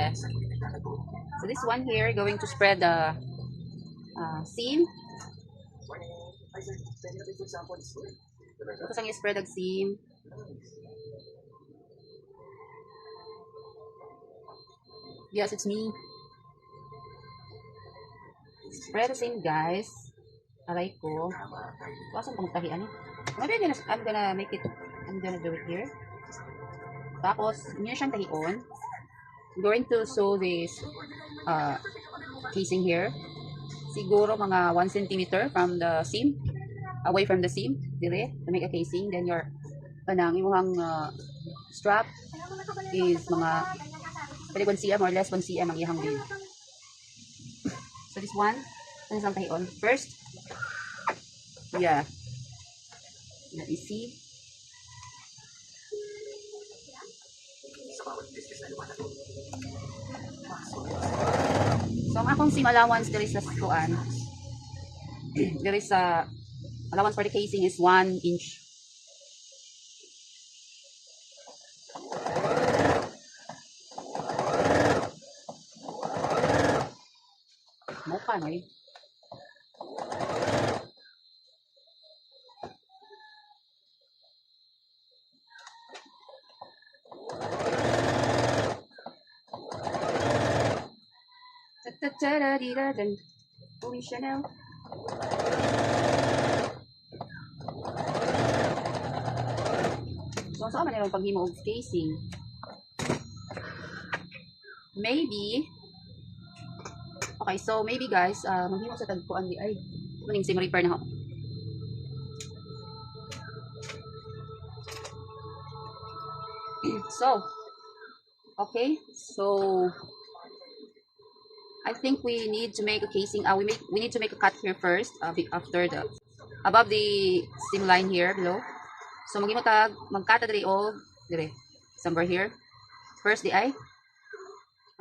Yes. So this one here, going to spread the seam. Tapos ang i-spread ang seam. Yes, it's me. Spread the seam, guys. Aray ko. Kasan pang tahian eh. Maybe I'm gonna make it, I'm gonna do it here. Tapos, yun siyang tahion. I'm going to sew this casing here. Siguro mga 1 cm from the seam. Away from the seam. Dire, to make a casing. Then your imong strap is mga pwede 1 cm or less 1 cm ang ihang din. So this one, ano isang tahion? First, yeah. Let me see. So, ang akong seam allowance there is a kuan. There is a allowance for the casing is 1 inch. Mukha na eh. Ta-ta-da-di-da-dan. Umi Chanel. So, saan man yung paghimo og casing? Maybe. Okay, so maybe guys, maghimo sa tagpuan di ay. Maning sim repair na ho. So, okay. So, I think we need to make a casing. We need to make a cut here first. After the above the seam line here below. So magimo tag magkata diri o dire somewhere here. First di ay.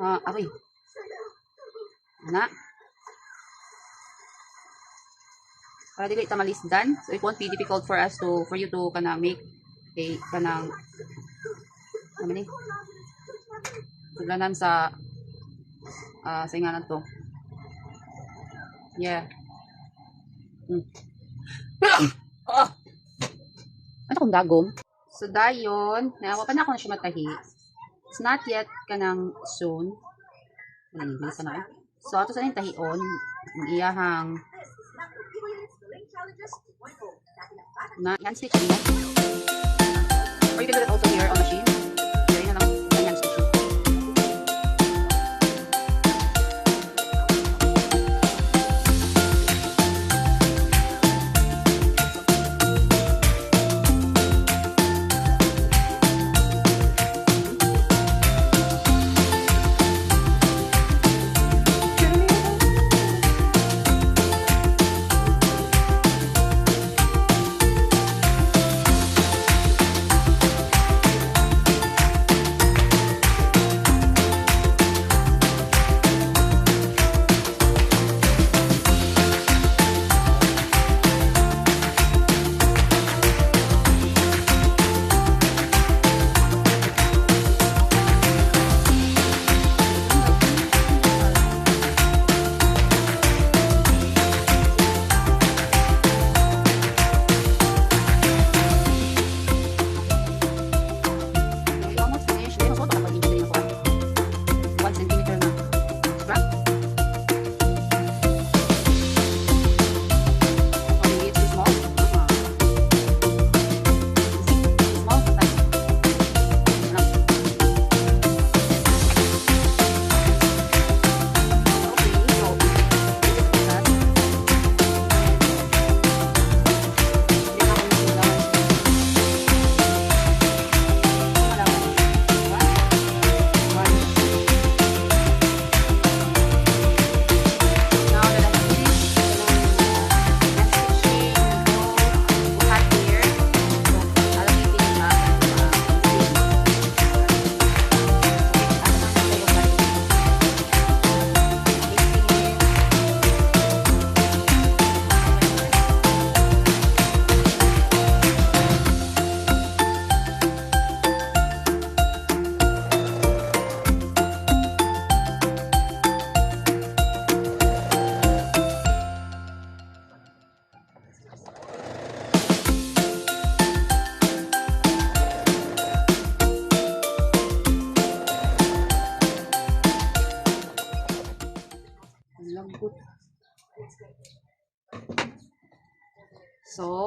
Aray. Na. Para dili ta malisdan. So it won't be difficult for us for you to kanang make a kanang ano ni? Tuglanan sa sainganan to. Yeah. Ano kung dagom? So dayon, nawa pa na ako na siya matahi. It's not yet kanang soon. Sa na. So ato sa ning tahion, ang iyahang na yan stitch niya. Or you can do it also here on machine. Here na lang yan stitch.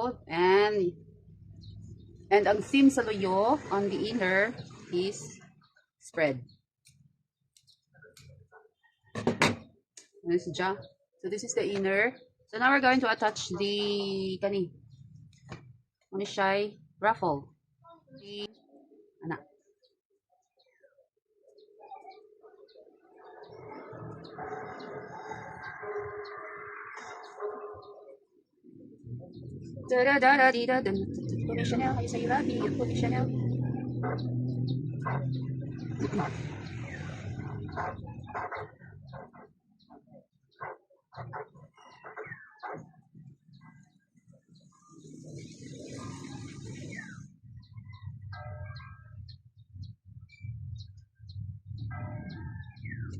fold, and ang seam sa luyo on the inner is spread. This is ja. So this is the inner. So now we're going to attach the kani. Ano siya? Ruffle. Ana. Da-da-da-da-di-da-dun. Coco Chanel, kayo sa Irabi. Coco Chanel.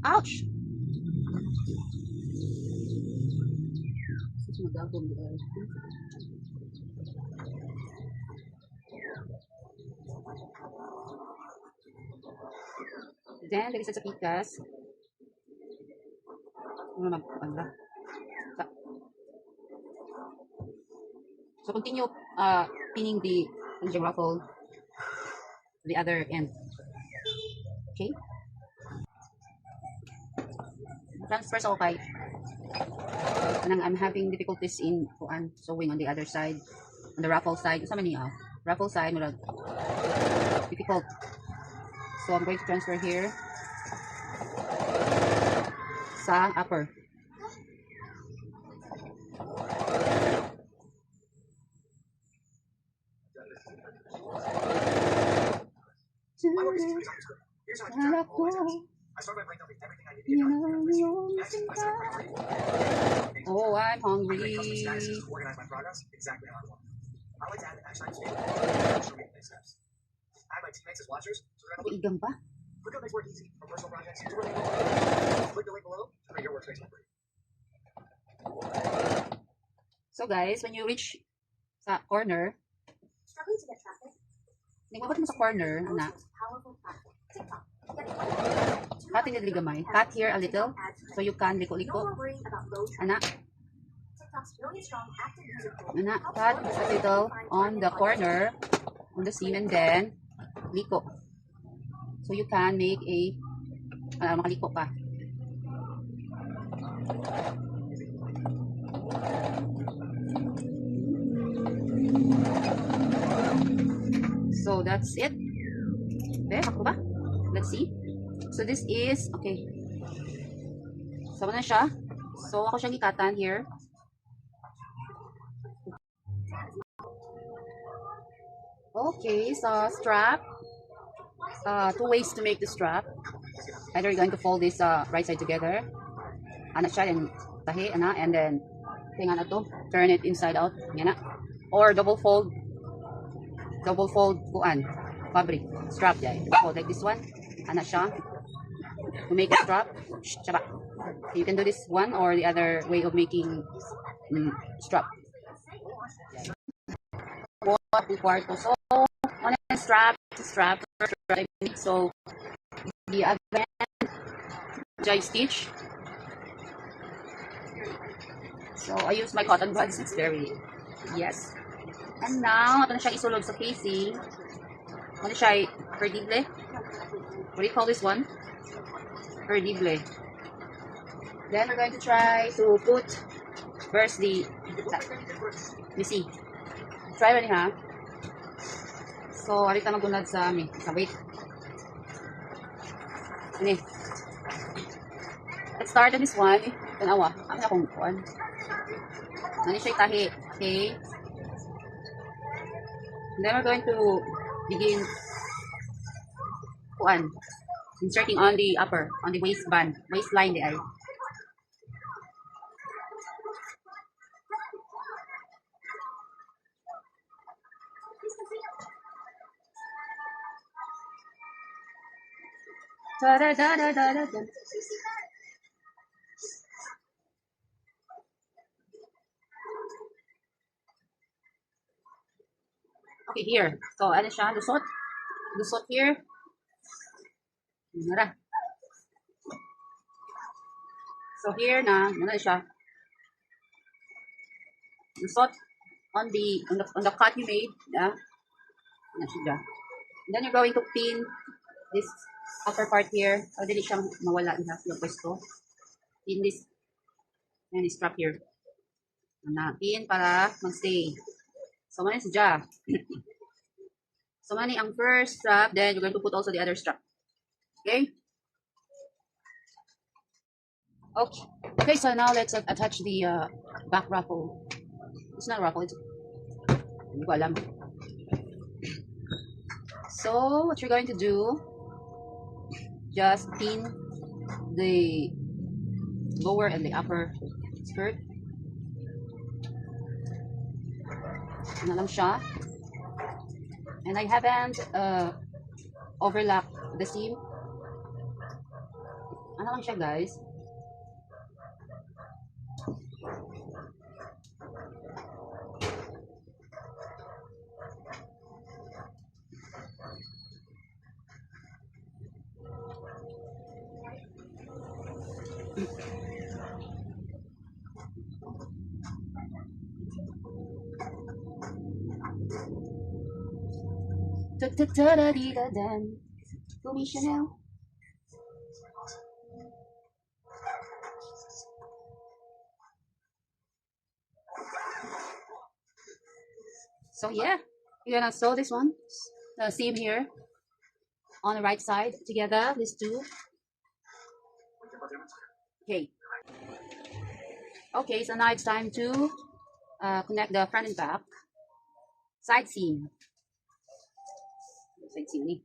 Ouch! Then, lagay sa pikas. Ano magpapanda? So, continue pinning the ruffle to the other end. Okay? Transfer sa okay. I'm having difficulties in sewing on the other side, on the ruffle side. Sa mani ruffle side, difficult. So I'm going to transfer here sa upper. Oh, I'm hungry. Igang pa? So guys, when you reach sa corner, nagmabot mo sa corner, anak. Cut in the gamay. Cut here a little so you can liko-liko. Anak. Anak, cut a little on the corner, on the seam, and then liko. So you can make a makaliko ka. So that's it. Okay, ako ba? Let's see. So this is, okay. So na siya. So ako siyang ikatan here. Okay, so strap. Two ways to make the strap. Either you're going to fold this right side together. Ana siya, and tahi, ana, and then tingnan na to, turn it inside out. Yan na. Or double fold kuan, fabric, strap yan. Fold like this one. Ana siya. To make a strap. Shaba. You can do this one or the other way of making strap. So on a strap, so the other end, stitch. So I use my cotton buds. It's very, yes. And now, ito na siya isulog sa casing. Ano siya, perdible? What do you call this one? Perdible. Then we're going to try to put first the, you see, try ba niya? So, arita magunad sa amin, sa weight. Ini. Let's start on this one. Tanawa, kami akong kuan. Ano siya tahi, okay? And then we're going to begin kuan, inserting on the upper, on the waistline di ay. Okay, here. So, ano siya? Lusot. Lusot here. Nara. So, here na. Ano siya? Lusot. on the cut you made. Yan siya. And then you're going to pin this upper part here. O, dili siyang mawala niya yung pwesto. Pin this, and strap here. Pin para magstay. So, man is dyan. So, mani ang first strap, then you're going to put also the other strap. Okay? Okay. Okay, so now let's attach the back ruffle. It's not a ruffle, it's... Hindi ko alam. So, what you're going to do, just pin the lower and the upper skirt. Ano lang siya. And I haven't overlapped the seam. Ano lang siya, guys. Gumi Chanel. So yeah, you're gonna sew this one, the seam here on the right side together, these two. Okay. Okay, so now it's time to connect the front and back side seam. Side seam ni.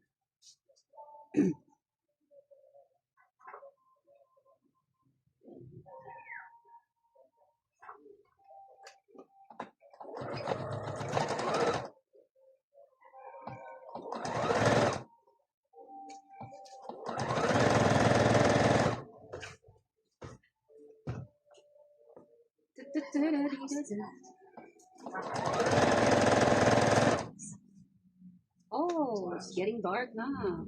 Oh, it's getting dark now.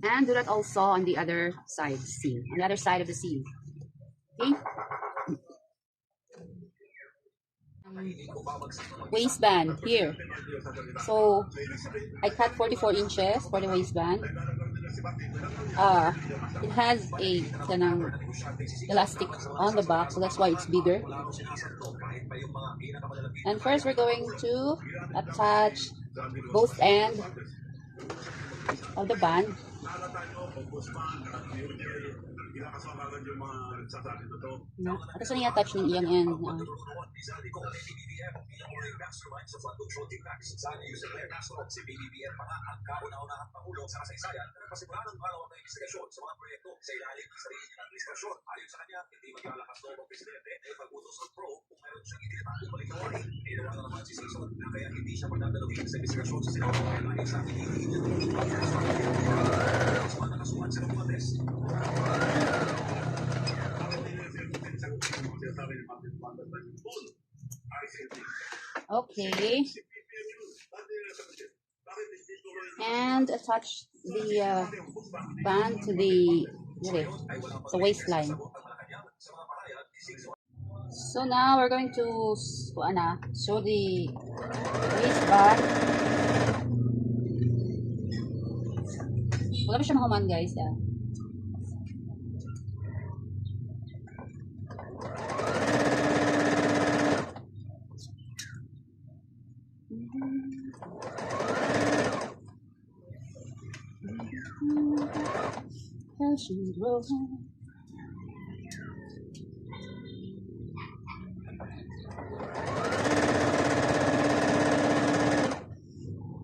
And do that also on the other side seam, on the other side of the seam. Okay. Waistband here. So I cut 44 inches for the waistband. It has a elastic on the back, so that's why it's bigger. And first we're going to attach both ends of the band. Atas na i-attach ng iyang end. Okay. And attach the band to the waistline. So now we're going to sew the waistband. Wala pa siya mahuman, guys.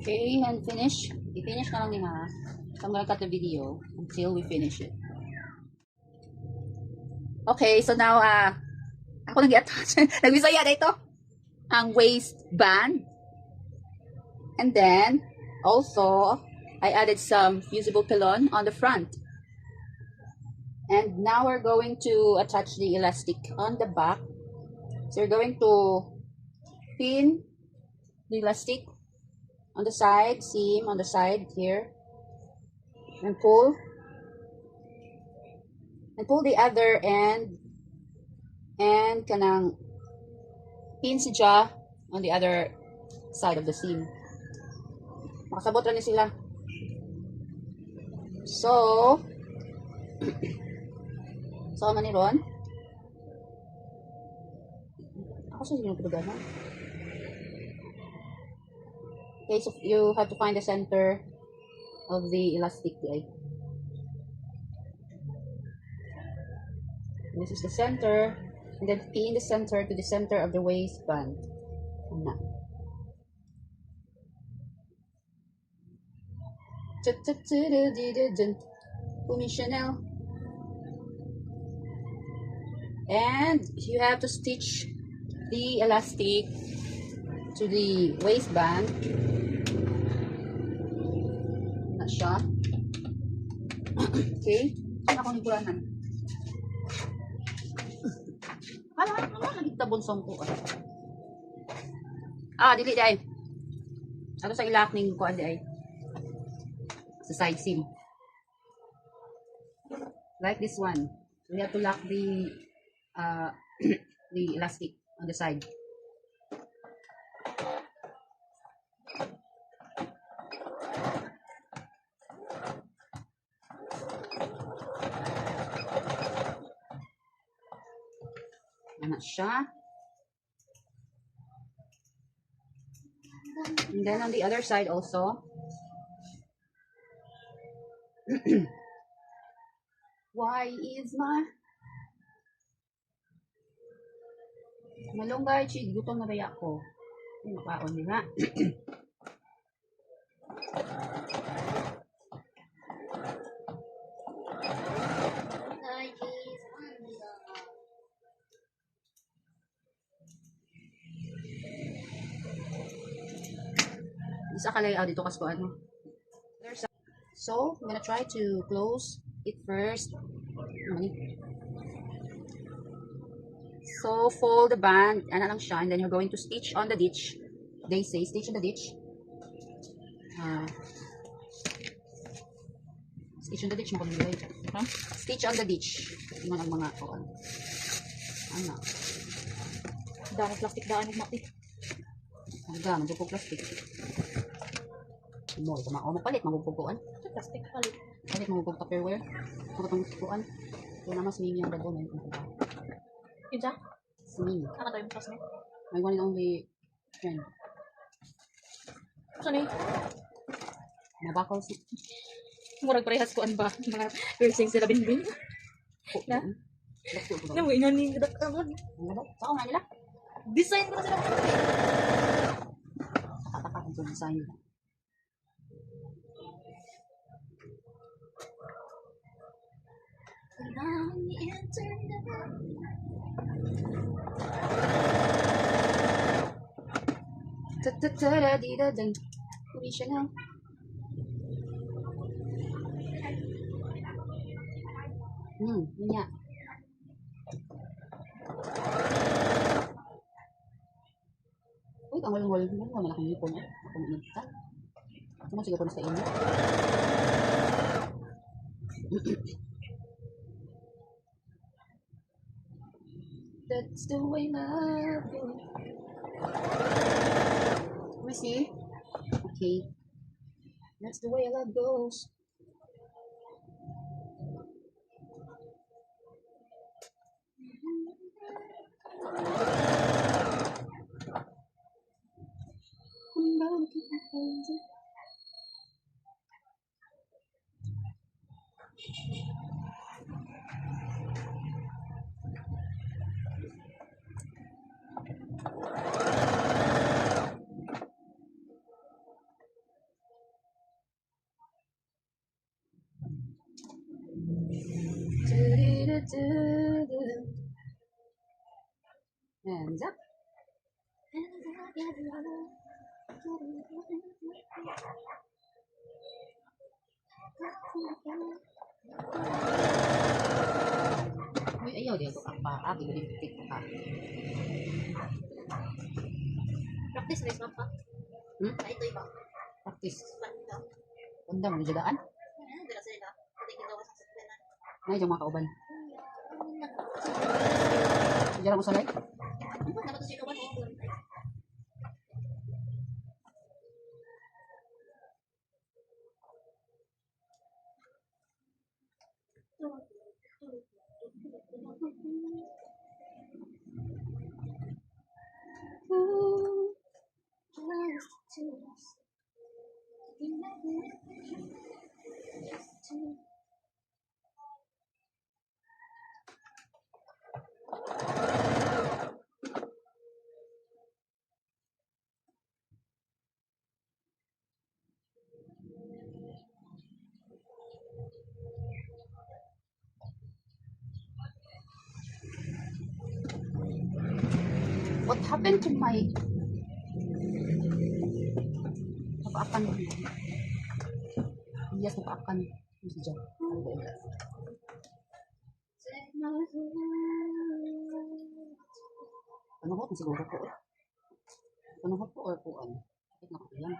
Okay, and finish. I-finish na lang ni ha. So I'm gonna cut the video until we finish it. Okay, so now ako nag-i-attach. Nagbisaya na ito. Ang waistband. And then also I added some fusible pilon on the front. And now we're going to attach the elastic on the back. So you're going to pin the elastic on the side, seam on the side here, and pull the other end, and kanang pin si siya on the other side of the seam. Makasabot rin sila. So man ni Ron. Ako sa sinong pinagana. Okay, so you have to find the center of the elastic, right? This is the center, and then pin the center to the center of the waistband. Pumi Chanel. And you have to stitch the elastic to the waistband. Na siya. Okay. Saan ako nagkuranan? Hala, naging tabonsong ko. Dili day. Ato sa ilak ning kuan day. Sa side seam. Like this one. We have to lock the the elastic on the side. Ayan siya. And then on the other side also. Why is my malunggay, chig, gutom na baya ko. Ay, makaon din nga. Isa ka layout dito kasi ano. So, I'm gonna try to close it first. So, fold the band, ano lang siya, and then you're going to stitch on the ditch. They say, stitch on the ditch. Stitch on the ditch, makamilay. Huh? Stitch on the ditch. Yung ang mga, ano. Dahil plastic daan ng mati. Hanggang, magpupog plastic. Mo, mapalit, magpupuguan. Plastic palit. Palit, magpupog tupperware. Magpupog ito naman si Mimi ang dabo na yun. Kinsa? Si Mimi. Ano tayo yung classmate? My one and only friend. Saan eh? Nabakaw si... Murag parehas ko ba? Mga piercing sila binbin. Na? Na mo ingon ni kadak amon. Saan nga nila? Design ko na sila. Takak ang design nila. Ta-ta-ta-da-di-da-dang. Pumi Chanel. Yun nga. Uy, ang walong-walong mo. Wala kang hipon. Ako mag-inagtan. Ito mo siguro po na sa inyo. That's the way love goes. Let me see. Okay. That's the way love goes. Hands up. Uy, ayaw dito ang pa. Abi, galing ka. Practice na isang pa. Hmm? Ay, ito iba. Practice. Banda. Ganda mo, jagaan. Ano, dala sila. Pati kita sa sakyanan. Nay, yung mga kauban. Diyan mo salay. Dapat ito siya ba? What happened to my... Napaakan. Yes, napaakan. Yes, dyan. Ano ba yun? Panuhot na siguro po. Panuhot po or po ano? Bakit na ko yan?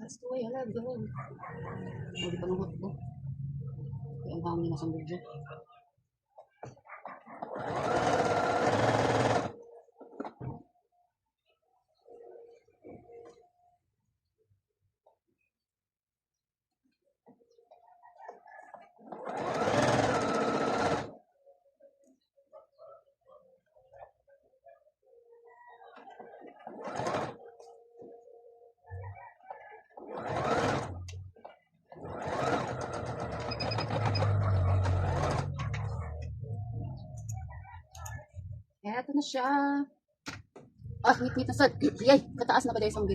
That's the way I love the world. Hindi panuhot po. Kaya ang hangin na sa medyo. Eto na siya. Ah, wait, wait, nasad. Yay, kataas na ba dahil isang